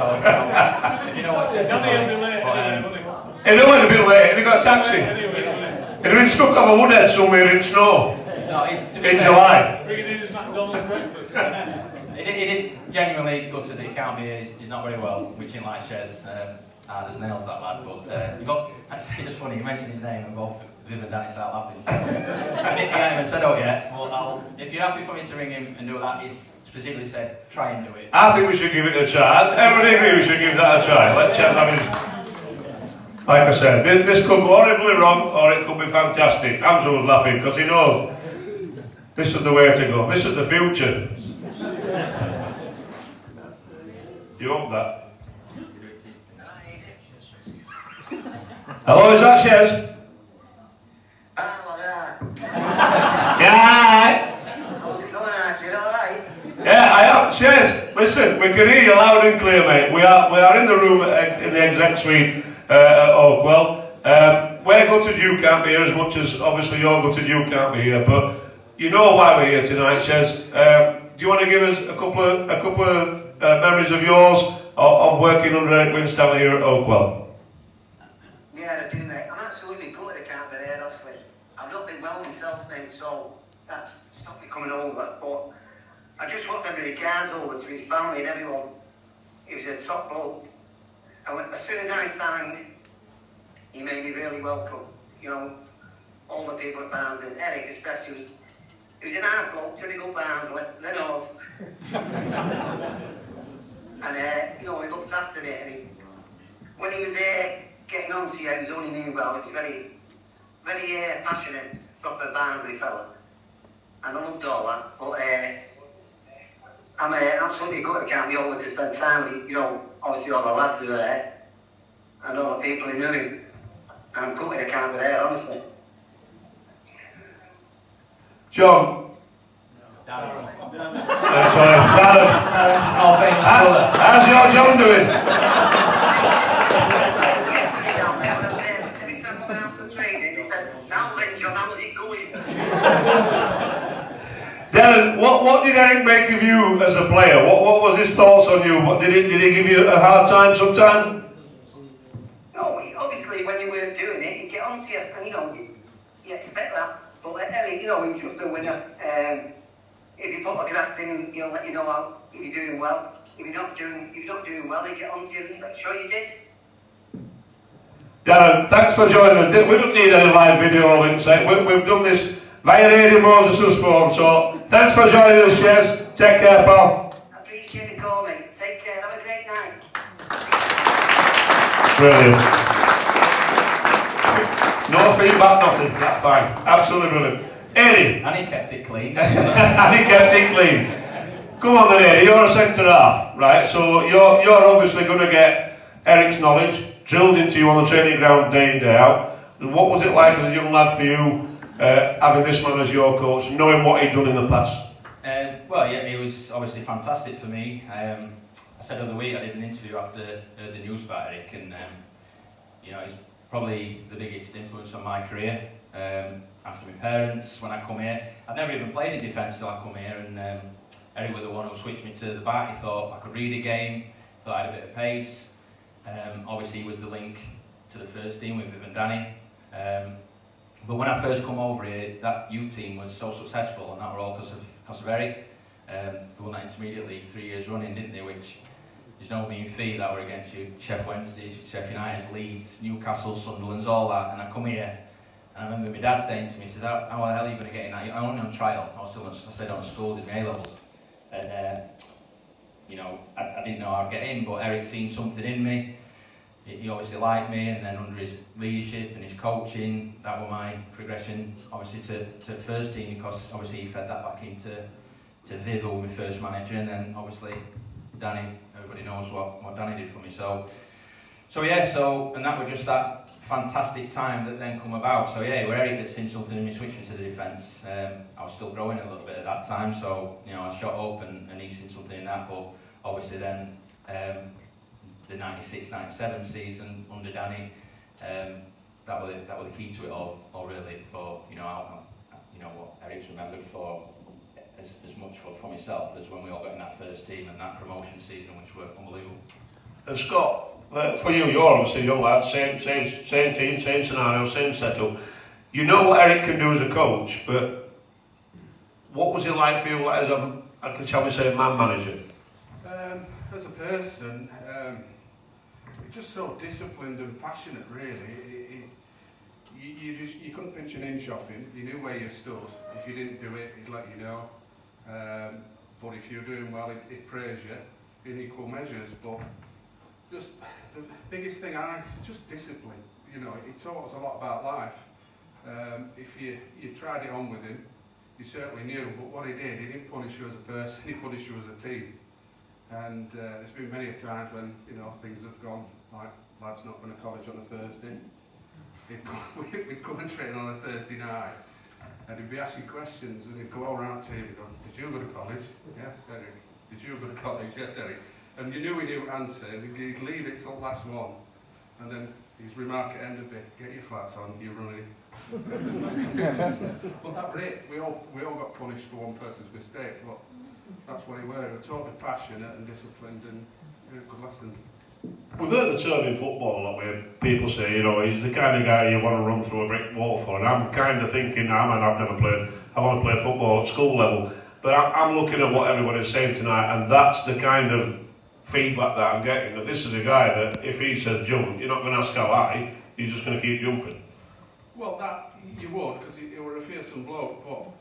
So if you know what Shes is like. He knew it a bit late, and he got a taxi. He'd been stuck off a woodhead somewhere in snow. No, in July. McDonald's breakfast. He did genuinely go to the account here. He's not very well, which ain't like Shes. Hard as nails, that lad. But it's just funny, you mentioned his name and both Viv and Danny start laughing. So I haven't even said out yet. Well, if you're happy for me to ring him and do that, he's specifically said, try and do it. I think we should give it a try. Everybody agree we should give that a try. Let's Shes have his... Like I said, this could go horribly wrong or it could be fantastic. Hamza was laughing because he knows this is the way to go. This is the future. You hope that. Hello, is that Shes? Yeah. Yeah, I am. Shes, listen, we can hear you loud and clear, mate. We are in the room in the exec suite at Oakwell. We're gutted you can't be here as much as obviously you're gutted you can't be here, but you know why we're here tonight, Shes. Do you want to give us a couple of memories of yours of working under Winstanley here at Oakwell? Yeah, I do, mate. I'm absolutely gutted I can't be there, obviously. I've not been well myself, mate, so that's stopped me coming over. But I just want to give the cards over to his family and everyone. He was a top bloke. And as soon as I signed, he made me really welcome. You know, all the people at Barnsley, and Eric especially, he was an hard bloke, till he got Barnsley, then us. And, you know, he looked after me. And when he was getting on to you, he was only me well. He was very, very passionate, proper Barnsley fella. And I loved all that. But I'm absolutely gutted I can't be over to spend time with, you know, obviously all the lads who were there. And all the people who knew him. I'm gutted I can't be there, honestly. John? Darren. Sorry, Darren. How's your John doing? Every time I went out for training, he said, "Now then, John, how's it going?" Darren, what did Eric make of you as a player? What was his thoughts on you? Did he give you a hard time sometime? No, obviously when you weren't doing it, he'd get on to you, and you know, you expect that. But Ellie, you know, he was just a winner. If you put a graft in, he'll let you know how, if you're doing well. If you're not doing well, he'll get on to you and make sure you did. Darren, thanks for joining us. We don't need any live video links. We've done this via Adie Moses' phone, so thanks for joining us, Shes. Take care, pal. I appreciate the call, mate. Take care. Have a great night. Brilliant. No feedback, nothing. That's fine. Absolutely brilliant. Adie. And he kept it clean. And he kept it clean. Come on then, Adie. You're a centre half, right? So you're obviously going to get Eric's knowledge drilled into you on the training ground day in, day out. And what was it like as a young lad for you, having this man as your coach, knowing what he'd done in the past? Well, yeah, it was obviously fantastic for me. I said the other week I did an interview after the news about Eric, and you know, he's probably the biggest influence on my career. After my parents, when I come here, I'd never even played in defence till I come here, and Eric was the one who switched me to the back. He thought I could read a game, thought I had a bit of pace. Obviously, he was the link to the first team with Viv and Danny. But when I first come over here, that youth team was so successful, and that were all because of Eric. They won that intermediate league 3 years running, didn't they? Which is no mean feat. That were against you, Sheff Wednesdays, Sheff United, Leeds, Newcastle, Sunderland's, all that. And I come here, and I remember my dad saying to me, he says, "How the hell are you going to get in that? I'm only on trial." I stayed on school, did my A levels, and you know, I didn't know I'd get in, but Eric seen something in me. He obviously liked me, and then under his leadership and his coaching, that was my progression, obviously to first team, because obviously he fed that back into Viv, who was my first manager, and then obviously Danny. Everybody knows what Danny did for me. So yeah, and that was just that fantastic time that then come about. So yeah, where Eric had seen something in me, switched me to the defence. I was still growing a little bit at that time, so you know, I shot up and he seen something in that. But obviously then the 96-97 season under Danny, that was the key to it all really. For you know what Eric's remembered for as much for myself as when we all got in that first team and that promotion season, which were unbelievable. And Scott, for you, you're obviously young lad, same team, same scenario, same setup. You know what Eric can do as a coach, but what was it like for you as a, shall we say, man manager? As a person, he's just so disciplined and passionate, really. You couldn't pinch an inch off him. You knew where you stood. If you didn't do it, he'd let you know. But if you're doing well, he'd praise you in equal measures. But just the biggest thing, just discipline. You know, he taught us a lot about life. If you tried it on with him, you certainly knew. But what he did, he didn't punish you as a person. He punished you as a team. And there's been many times when, you know, things have gone like lads not going to college on a Thursday. We'd come and train on a Thursday night, and he'd be asking questions, and he'd go all around the team and go, "Did you go to college?" "Yes, Eric." "Did you go to college?" "Yes, Eric." And you knew he knew answer, and he'd leave it till the last one, and then his remark at end would be, "Get your flats on, you're running." Well, that rate, we all got punished for one person's mistake, but that's what he were. He was totally passionate and disciplined, and good lessons. We've heard the term in football a lot where people say, you know, he's the kind of guy you want to run through a brick wall for, and I'm kind of thinking, I've only played football at school level, but I'm looking at what everybody's saying tonight, and that's the kind of feedback that I'm getting, that this is a guy that if he says jump, you're not going to ask how high, you're just going to keep jumping. Well, that you would, because he were a fearsome bloke, but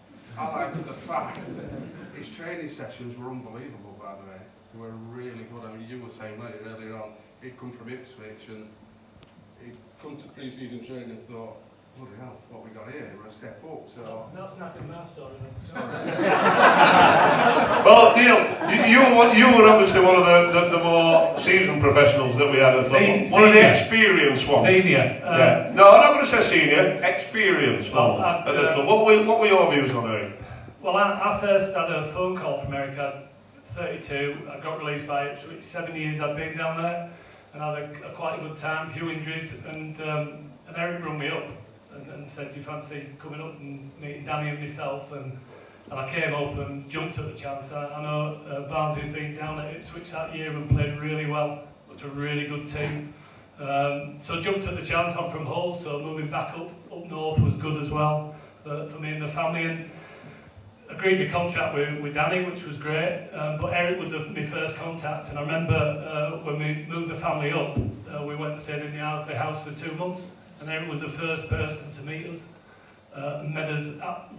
I liked the fact that his training sessions were unbelievable, by the way. They were really good. I mean, you were saying earlier on, he'd come from Ipswich and he'd come to pre-season training and thought, bloody hell, what we got here, we're a step up. So That's snapping my story then. Well, Neil, you were obviously one of the more seasoned professionals that we had as one of the experienced ones. Senior. Yeah. No, I'm not going to say senior, experienced ones at the club. What were your views on Eric? Well, I first had a phone call from Eric at 32. I got released by Ipswich. 7 years I'd been down there, and I had a quite a good time, few injuries, and Eric rung me up and said, "Do you fancy coming up and meeting Danny and myself?" And I came up and jumped at the chance. I know Barnsley had been down at Ipswich that year and played really well, looked a really good team. So I jumped at the chance. I'm from Hull, so moving back up north was good as well for me and the family. And agreed the contract with Danny, which was great, but Eric was my first contact, and I remember when we moved the family up, we went and stayed in the house for 2 months, and Eric was the first person to meet us, and made us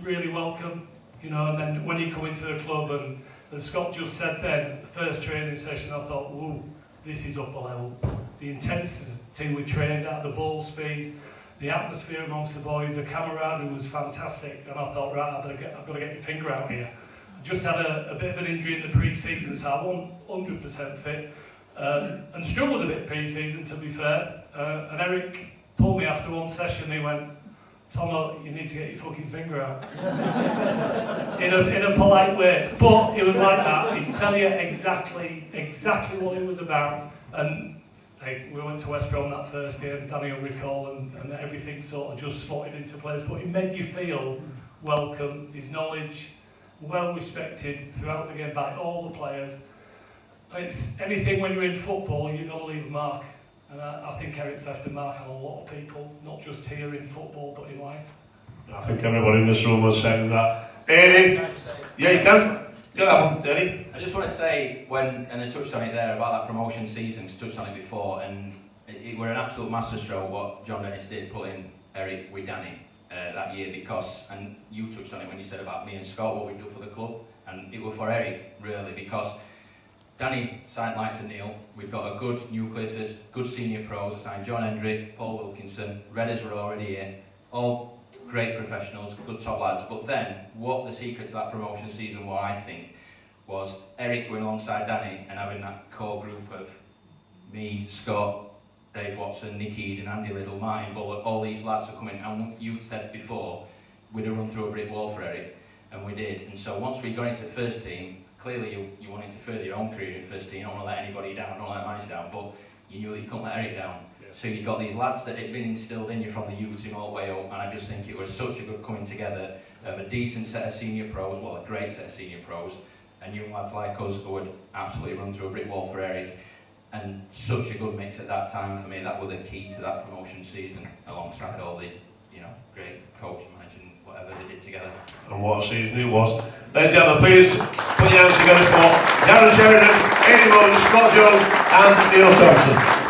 really welcome, you know. And then when he come into the club, and as Scott just said then, the first training session, I thought, whoa, this is up a level. The intensity we trained at, the ball speed, the atmosphere amongst the boys, the camaraderie was fantastic, and I thought, right, I've got to get my finger out here. I just had a bit of an injury in the pre-season, so I wasn't 100% fit, and struggled a bit pre-season, to be fair. And Eric pulled me after one session. He went, "Tomo, you need to get your fucking finger out," in a polite way, but it was like that. He'd tell you exactly what it was about, and we went to West Brom that first game, Danny will recall, and everything sort of just slotted into place. But it made you feel welcome. His knowledge, well respected throughout the game by all the players. It's anything when you're in football, you've got to leave a mark. And I think Eric's left a mark on a lot of people, not just here in football, but in life. I think everybody in this room was saying that. Adie? Yeah, you can. Go on, Adie. I just want to say, and I touched on it there about that promotion season, because I touched on it before, and it were an absolute masterstroke what John Dennis did, putting Eric with Danny that year, because, and you touched on it when you said about me and Scott, what we do for the club, and it was for Eric, really, because Danny signed Lights and Neil, we've got a good nucleus, good senior pros, I signed John Hendrick, Paul Wilkinson, Redders were already here, all great professionals, good top lads. But then, what the secret to that promotion season was, I think, was Eric going alongside Danny and having that core group of me, Scott, Dave Watson, Nick Eden, Andy Liddell, Martin Bullock, all these lads are coming. And you said before, we'd have run through a brick wall for Eric, and we did. And so once we got into first team, clearly you wanted to further your own career in first team. You don't want to let anybody down, don't let the manager down, but you knew that you couldn't let Eric down. So you got these lads that had been instilled in you from the youth team all the way up, and I just think it was such a good coming together of a decent set of senior pros, well, a great set of senior pros, and young lads like us who would absolutely run through a brick wall for Eric. and such a good mix at that time for me. That was the key to that promotion season, alongside all the, you know, great coaching, managing, whatever they did together. And what a season it was. Ladies and gentlemen, please put your hands together for Darren Sheridan, Adie Scott Jones and Neil Thompson.